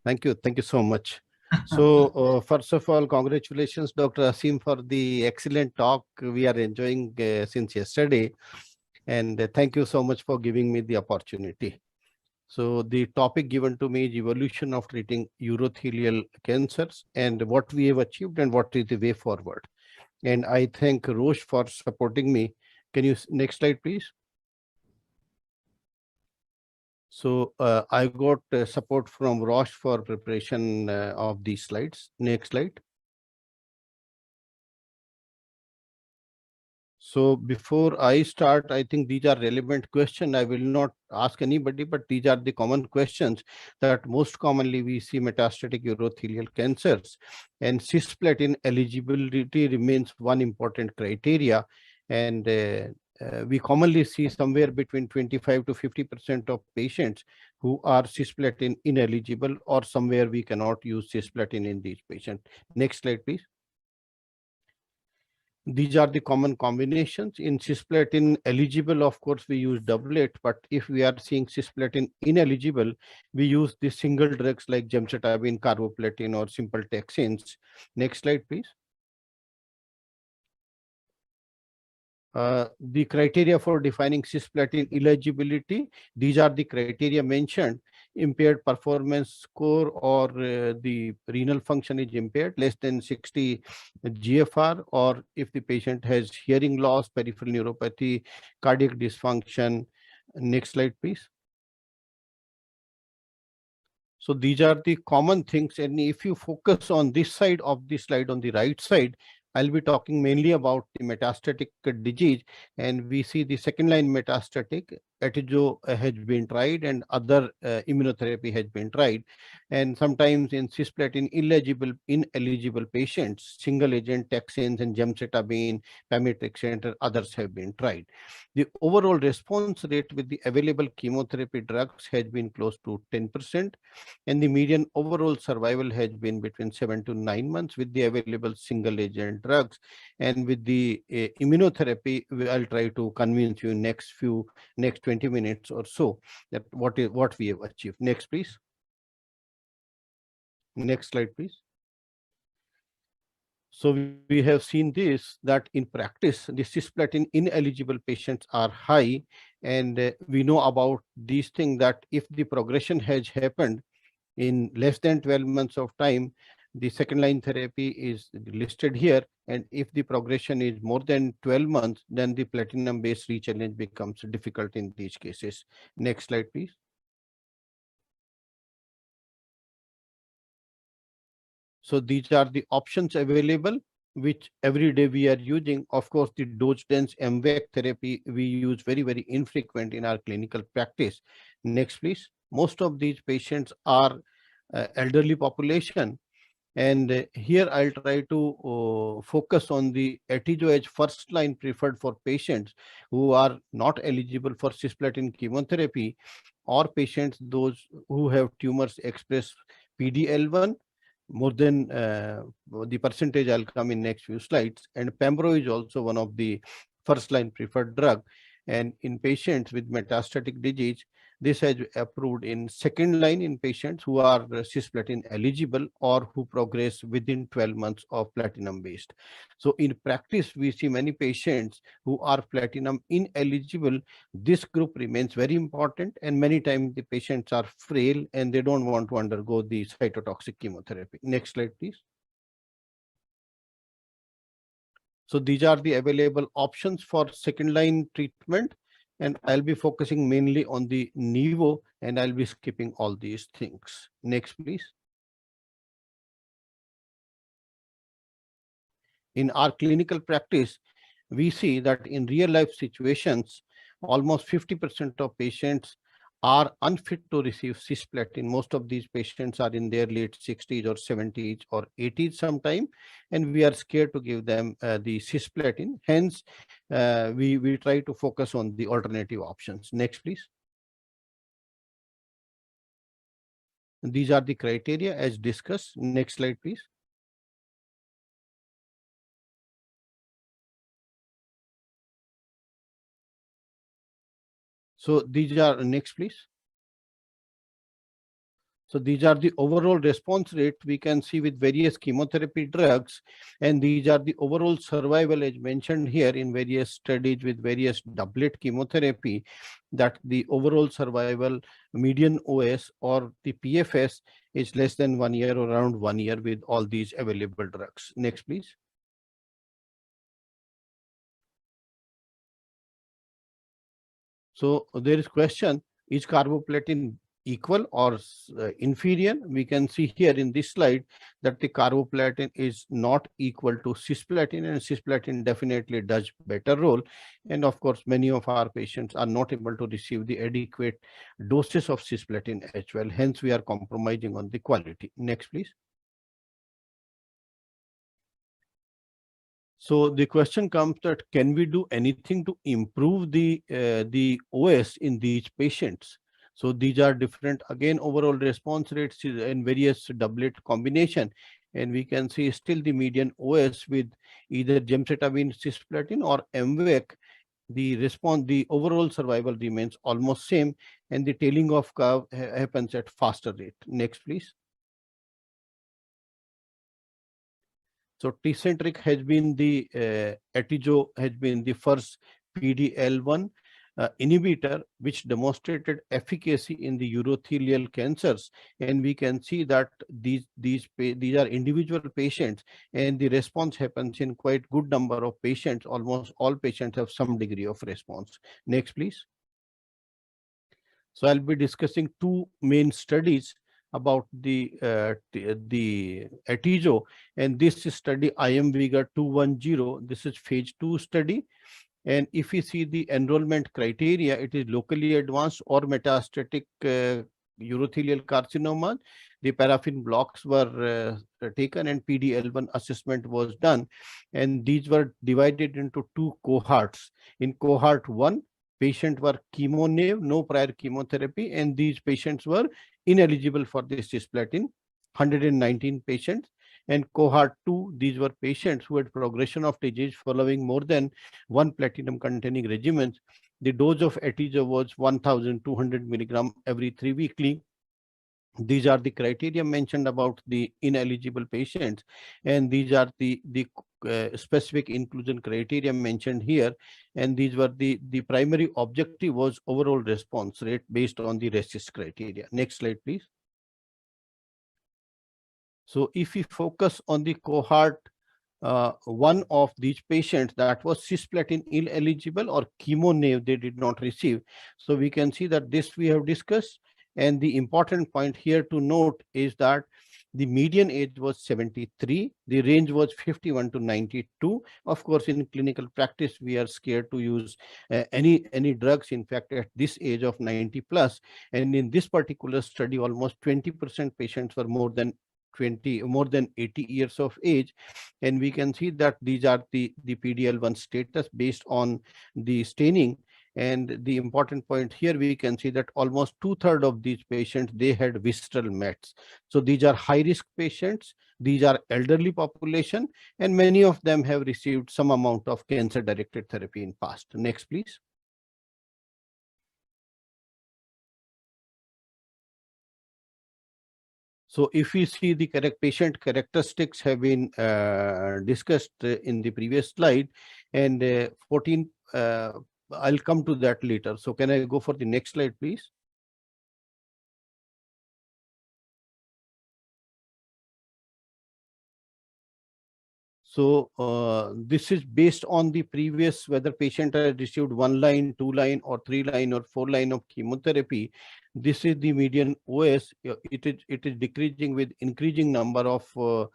Thank you. Thank you so much. So, first of all, congratulations, Dr. Asim, for the excellent talk we are enjoying since yesterday. And thank you so much for giving me the opportunity. So, the topic given to me is evolution of treating urothelial cancers and what we have achieved and what is the way forward. And I thank Roche for supporting me. Can you, next slide, please? So I got support from Roche for preparation of these slides. Next slide. So before I start, I think these are relevant questions. I will not ask anybody, but these are the common questions that most commonly we see metastatic urothelial cancers. And cisplatin eligibility remains one important criteria. And we commonly see somewhere between 25 to 50% of patients who are cisplatin ineligible, or somewhere we cannot use cisplatin in these patients. Next slide, please. These are the common combinations. In cisplatin eligible, of course, we use doublet, but if we are seeing cisplatin ineligible, we use the single drugs like gemcitabine, carboplatin, or simple taxanes. Next slide, please. The criteria for defining cisplatin eligibility, these are the criteria mentioned: impaired performance score, or the renal function is impaired, less than 60 GFR, or if the patient has hearing loss, peripheral neuropathy, cardiac dysfunction. Next slide, please. So these are the common things. And if you focus on this side of the slide, on the right side, I'll be talking mainly about the metastatic disease. And we see the second line metastatic, etijo has been tried, and other immunotherapy has been tried. And sometimes in cisplatin ineligible patients, single agent taxanes and gemcitabine, pemetrexed, and others have been tried. The overall response rate with the available chemotherapy drugs has been close to 10%, and the median overall survival has been between 7 to 9 months with the available single agent drugs. And with the immunotherapy, I'll try to convince you next 20 minutes or so that what we have achieved. Next, please. Next slide, please. So we have seen this, that in practice, the cisplatin ineligible patients are high, and we know about these things, that if the progression has happened in less than 12 months of time, the second line therapy is listed here. And if the progression is more than 12 months, then the platinum based rechallenge becomes difficult in these cases. Next slide, please. So these are the options available, which every day we are using. Of course, the dose dense MVAC therapy we use very infrequent in our clinical practice. Next, please. Most of these patients are elderly population. And here I'll try to focus on the etijo as first line preferred for patients who are not eligible for cisplatin chemotherapy, or patients those who have tumors express PDL1 more than the percentage. I'll come in next few slides. And pembro is also one of the first line preferred drug. And in patients with metastatic disease, this has approved in second line in patients who are cisplatin eligible or who progress within 12 months of platinum based. So in practice, we see many patients who are platinum ineligible. This group remains very important, and many times the patients are frail and they don't want to undergo the cytotoxic chemotherapy. Next slide, please. So these are the available options for second line treatment, and I'll be focusing mainly on the Nivo, and I'll be skipping all these things. Next, please. In our clinical practice, we see that in real life situations, almost 50% of patients are unfit to receive cisplatin. Most of these patients are in their late 60s or 70s or 80s sometime, and we are scared to give them the cisplatin. Hence, we try to focus on the alternative options. Next, please. These are the criteria as discussed. Next slide, please. So these are, next, please. So these are the overall response rate we can see with various chemotherapy drugs, and these are the overall survival as mentioned here in various studies with various doublet chemotherapy, that the overall survival median OS or the PFS is less than 1 year or around 1 year with all these available drugs. Next, please. So there is question, is carboplatin equal or inferior? We can see here in this slide that the carboplatin is not equal to cisplatin, and cisplatin definitely does better role. And of course, many of our patients are not able to receive the adequate doses of cisplatin as well. Hence, we are compromising on the quality. Next, please. So the question comes that can we do anything to improve the OS in these patients? So these are different again overall response rates in various doublet combination, and we can see still the median OS with either gemcitabine cisplatin or MVEC. The overall survival remains almost same, and the tailing off curve happens at faster rate. Next, please. So Tecentriq has been the Atijo has been the first PDL1 inhibitor which demonstrated efficacy in the urothelial cancers, and we can see that these are individual patients, and the response happens in quite good number of patients. Almost all patients have some degree of response. Next, please. So I'll be discussing two main studies about the Atijo, and this study IMVIGA 210. This is phase 2 study, and if you see the enrollment criteria, it is locally advanced or metastatic urothelial carcinoma. The paraffin blocks were taken and PDL1 assessment was done, and these were divided into two cohorts. In cohort 1, patients were chemo naive, no prior chemotherapy, and these patients were ineligible for the cisplatin, 119 patients. And cohort 2, these were patients who had progression of disease following more than one platinum containing regimen. The dose of Atijo was 1200 milligram every 3 weekly. These are the criteria mentioned about the ineligible patients, and these are the specific inclusion criteria mentioned here. And these were the primary objective was overall response rate based on the RECIST criteria. Next slide, please. So if we focus on the cohort one of these patients, that was cisplatin ineligible or chemo naive, they did not receive. So we can see that this we have discussed. And the important point here to note is that the median age was 73. The range was 51 to 92. Of course, in clinical practice, we are scared to use any drugs, in fact, at this age of 90 plus. And in this particular study, almost 20% patients were more than 80 years of age, and we can see that these are the PDL1 status based on the staining. And the important point here, we can see that almost 2/3 of these patients, they had visceral mets. So these are high risk patients, these are elderly population, and many of them have received some amount of cancer directed therapy in past. Next, please. So if we see the correct patient characteristics have been discussed in the previous slide, and 14, I'll come to that later. So can I go for the next slide, please? So this is based on the previous, whether patient has received 1 line, 2 line, or 3 line, or 4 line of chemotherapy. This is the median OS. It is decreasing with increasing number of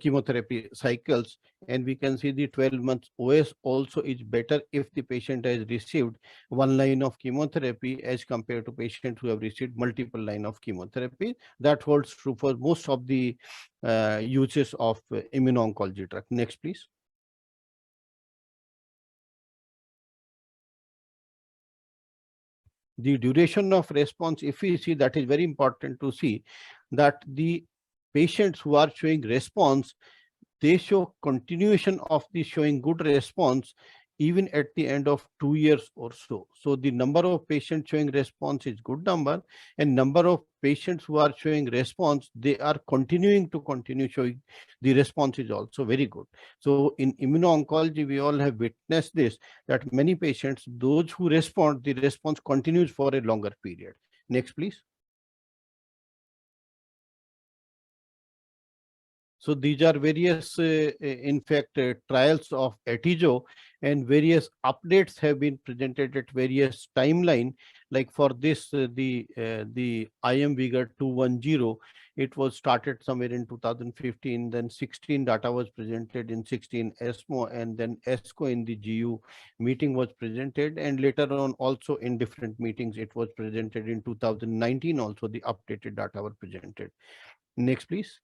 chemotherapy cycles, and we can see the 12 months OS also is better if the patient has received 1 line of chemotherapy as compared to patients who have received multiple line of chemotherapy. That holds true for most of the uses of immuno-oncology drug. Next, please. The duration of response, if we see, that is very important to see that the patients who are showing response, they show continuation of the showing good response even at the end of 2 years or so. So the number of patients showing response is good number, and number of patients who are showing response, they are continuing to continue showing the response is also very good. So in immuno-oncology, we all have witnessed this, that many patients, those who respond, the response continues for a longer period. Next, please. So these are various, in fact, trials of Atijo, and various updates have been presented at various timeline. Like for this, the IM Vigor 210, it was started somewhere in 2015. Then 16 data was presented in 16 ESMO, and then ESCO in the GU meeting was presented, and later on also in different meetings it was presented in 2019. Also the updated data were presented. Next, please.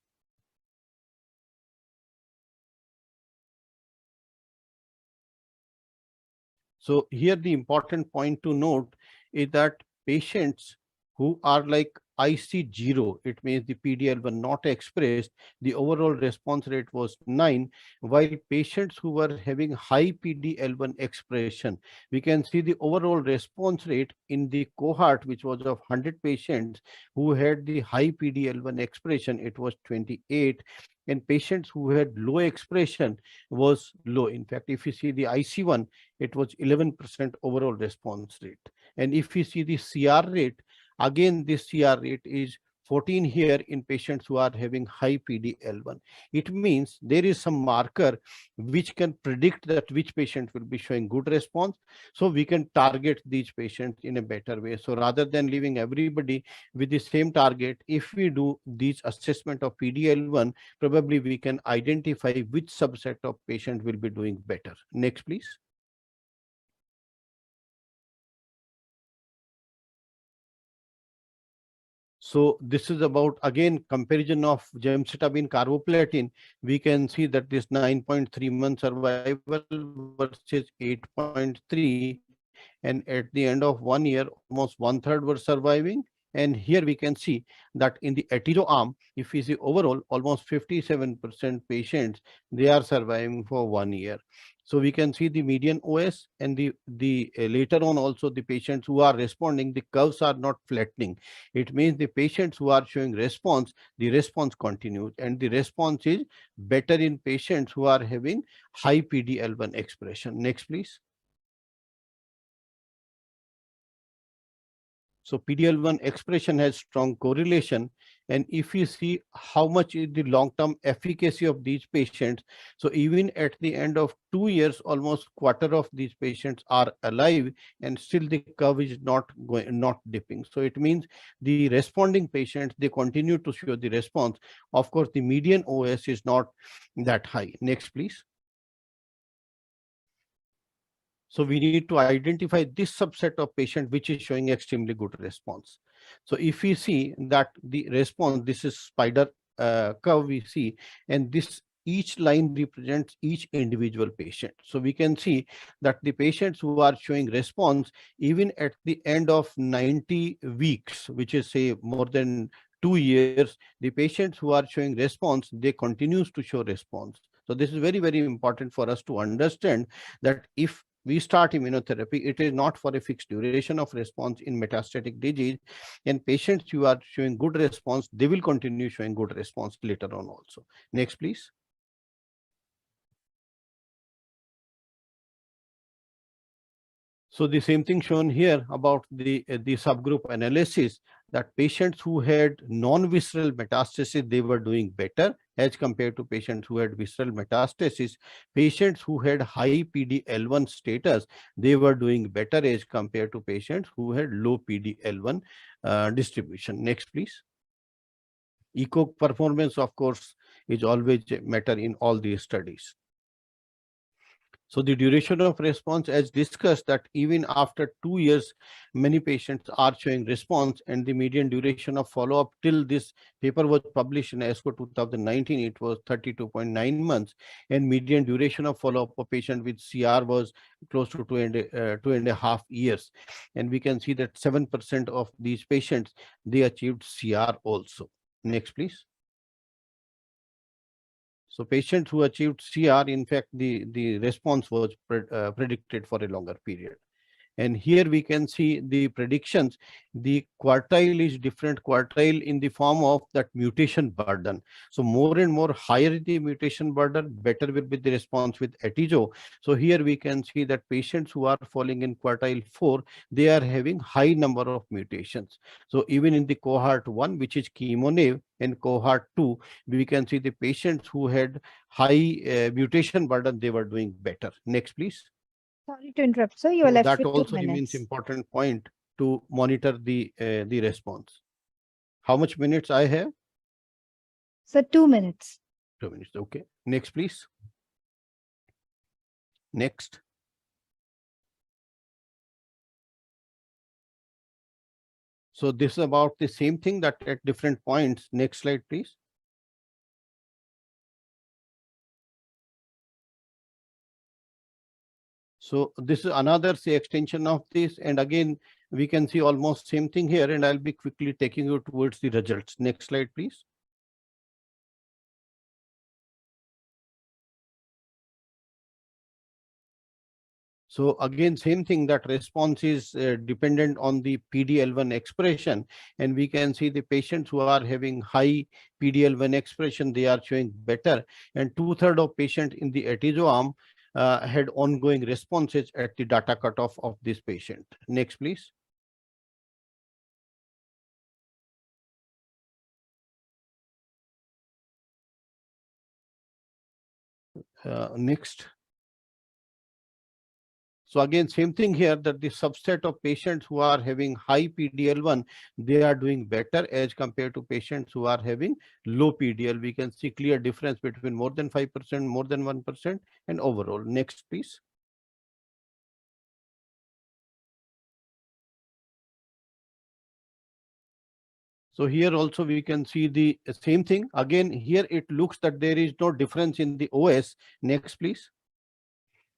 So here the important point to note is that patients who are like IC0, it means the PDL1 not expressed, the overall response rate was 9, while patients who were having high PDL1 expression, we can see the overall response rate in the cohort, which was of 100 patients who had the high PDL1 expression, it was 28, and patients who had low expression was low. In fact, if you see the IC1, it was 11% overall response rate. And if we see the CR rate, again, this CR rate is 14 here in patients who are having high PD-L1. It means there is some marker which can predict that which patient will be showing good response. So we can target these patients in a better way. So rather than leaving everybody with the same target, if we do these assessment of PD-L1, probably we can identify which subset of patient will be doing better. Next, please. So this is about, again, comparison of gemcitabine carboplatin. We can see that this 9.3 month survival versus 8.3, and at the end of 1 year, almost one third were surviving. And here we can see that in the Atijo arm, if we see overall, almost 57% patients, they are surviving for 1 year. So we can see the median OS, and the later on also the patients who are responding, the curves are not flattening. It means the patients who are showing response, the response continues, and the response is better in patients who are having high PD-L1 expression. Next, please. So PD-L1 expression has strong correlation. And if you see how much is the long-term efficacy of these patients, so even at the end of 2 years, almost quarter of these patients are alive, and still the curve is not going, not dipping. So it means the responding patients, they continue to show the response. Of course, the median OS is not that high. Next, please. So we need to identify this subset of patient which is showing extremely good response. So if we see that the response, this is spider curve we see, and this each line represents each individual patient. So we can see that the patients who are showing response even at the end of 90 weeks, which is say more than 2 years, the patients who are showing response, they continues to show response. So this is very, very important for us to understand that if we start immunotherapy, it is not for a fixed duration of response in metastatic disease, and patients who are showing good response, they will continue showing good response later on also. Next, please. So the same thing shown here about the subgroup analysis, that patients who had non-visceral metastasis, they were doing better as compared to patients who had visceral metastasis. Patients who had high PD-L1 status, they were doing better as compared to patients who had low PD-L1 distribution. Next, please. Echo performance, of course, is always a matter in all these studies. So the duration of response, as discussed, that even after 2 years, many patients are showing response, and the median duration of follow-up till this paper was published in ASCO 2019, it was 32.9 months, and median duration of follow-up of patient with CR was close to 2.5 years. And we can see that 7% of these patients, they achieved CR also. Next, please. So patients who achieved CR, in fact, the response was predicted for a longer period. And here we can see the predictions. The quartile is different quartile in the form of that mutation burden. So more and more higher the mutation burden, better will be the response with atijo. So here we can see that patients who are falling in quartile 4, they are having high number of mutations. So even in the cohort 1, which is chemo-naive, and cohort 2, we can see the patients who had high mutation burden, they were doing better. Next, please. Sorry to interrupt, sir. You are So left that with two also remains minutes. important point to monitor the response. How much minutes I have? Sir, 2 minutes. 2 minutes. Okay. Next, please. Next. So this is about the same thing that at different points. Next slide, please. So this is another say extension of this, and again we can see almost same thing here, and I'll be quickly taking you towards the results. Next slide, please. So again, same thing, that response is dependent on the PD-L1 expression, and we can see the patients who are having high PD-L1 expression, they are showing better, and 2/3 of patients in the atijo arm had ongoing responses at the data cutoff of this patient. Next, please. Next. So again, same thing here, that the subset of patients who are having high PD-L1, they are doing better as compared to patients who are having low PDL. We can see clear difference between more than 5%, more than 1%, and overall. Next, please. So here also we can see the same thing. Again, here it looks that there is no difference in the OS. Next, please.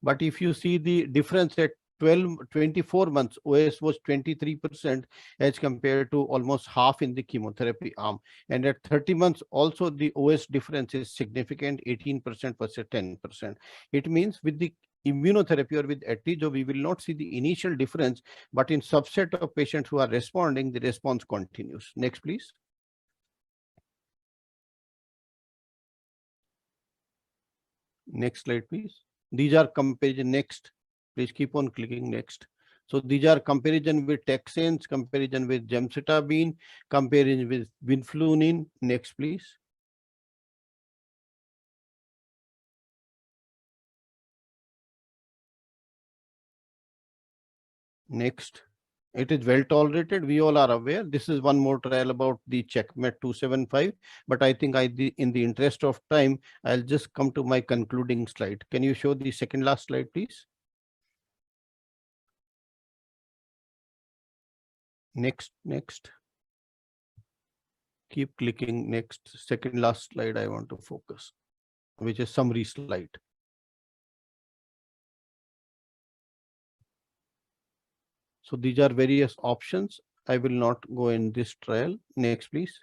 But if you see the difference at 24 months, OS was 23% as compared to almost half in the chemotherapy arm. And at 30 months, also the OS difference is significant, 18% versus 10%. It means with the immunotherapy or with atijo, we will not see the initial difference, but in subset of patients who are responding, the response continues. Next, please. Next slide, please. These are comparison. Next, please keep on clicking next. So these are comparison with taxanes, comparison with gemcitabine, comparison with vinflunin. Next, please. Next. It is well tolerated. We all are aware. This is one more trial about the CheckMate 275. But I think in the interest of time, I'll just come to my concluding slide. Can you show the second last slide, please? Next. Keep clicking next. Second last slide I want to focus, which is summary slide. So these are various options. I will not go in this trial. Next, please.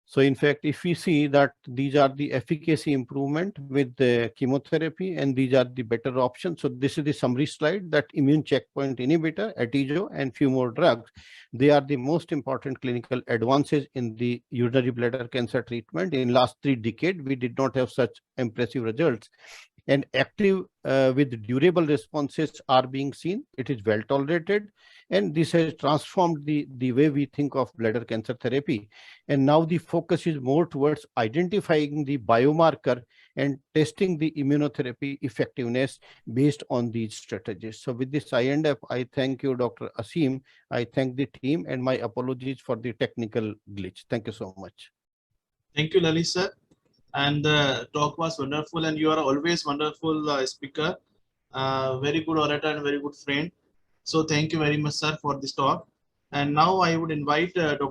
So in fact, if we see that these are the efficacy improvement with the chemotherapy, and these are the better options. So this is the summary slide, that immune checkpoint inhibitor, atijo, and few more drugs. They are the most important clinical advances in the urinary bladder cancer treatment. In last 3 decades, we did not have such impressive results. And active with durable responses are being seen. It is well tolerated, and this has transformed the way we think of bladder cancer therapy. And now the focus is more towards identifying the biomarker and testing the immunotherapy effectiveness based on these strategies. So with this I end up. I thank you, Dr. Asim. I thank the team, and my apologies for the technical glitch. Thank you so much. Thank you, Lalit sir. And the talk was wonderful, and you are always wonderful speaker, very good orator and very good friend. So thank you very much, sir, for this talk. And now I would invite Dr.